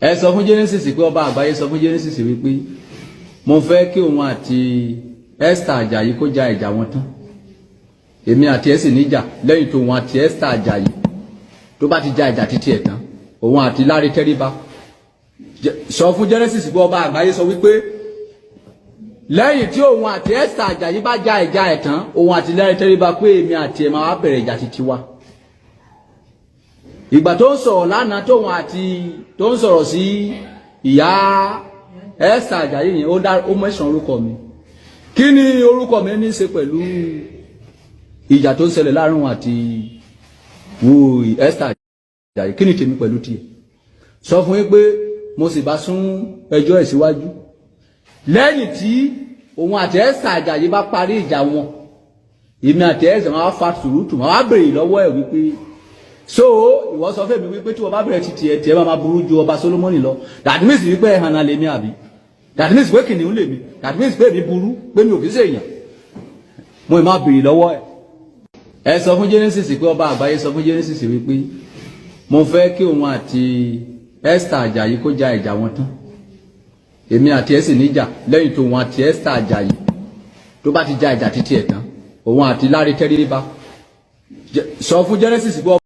ẹ sọ fún Genesis pé ọba àgbáyé sọ fún Genesis wípé mo fẹ́ kí òun àti Esther Ajayi kó ja ìjà wọn tán èmi àti ẹ sì níjà lẹ́yìn tó òun àti Esther Ajayi tó bá ti ja ìjà títí ẹ̀ tán òun àti Láre Tẹ́ríba sọ fún Genesis pé ọba àgbáyé sọ wípé lẹ́yìn tí òun àti Esther Ajayi bá ja ìjà ẹ̀ tán òun àti Láre Tẹ́ríba pé èmi àti ẹ̀ máa wá bẹ̀rẹ̀ ìjà títí wa. Ìgbà tó ń sọ̀rọ̀ lánàá tóun àti tó ń sọ̀rọ̀ sí ìyá Esther Ajayi yẹn ó mẹ́sàn orúkọ mi. Kí ni orúkọ mi ní í ṣe pẹ̀lú ìjà tó ń ṣẹlẹ̀ láàrin òun àti wo Esther Ajayi? Kí ni tèmi pẹ̀lú tiẹ̀? Sọ fún yín pé mo sì bá sún ẹjọ́ ẹ̀ síwájú. Lẹ́yìn tí òun àti Esther Ajayi bá parí ìjà wọn, èmi àti Esther máa fa sùúrùtù máa béèrè lọ́wọ́ ẹ̀ wípé so ìwọ sọ fẹ́ mi wípé tí wọ́n bá bẹ̀rẹ̀ títí ẹ̀ tí ẹ máa burú ju ọba Solomon lọ. That means wípé ẹ̀ hànà lèmi àbí? That means pé kìnìún lèmi? That means pé mi burú pé mi ò kì í ṣèyàn? Mo ì máa béèrè lọ́wọ́ ẹ̀. Ẹ sọ fún Genesis pé ọba àgbáyé sọ fún Genesis wípé mo fẹ́ kí òun àti Esther Ajayi kó ja ìjà wọn tán èmi àti ẹ sì níjà lẹ́yìn tó òun àti Esther Ajayi tó bá ti ja ìjà títí ẹ̀ tán òun àti Láre Tẹ́ríba sọ fún Genesis pé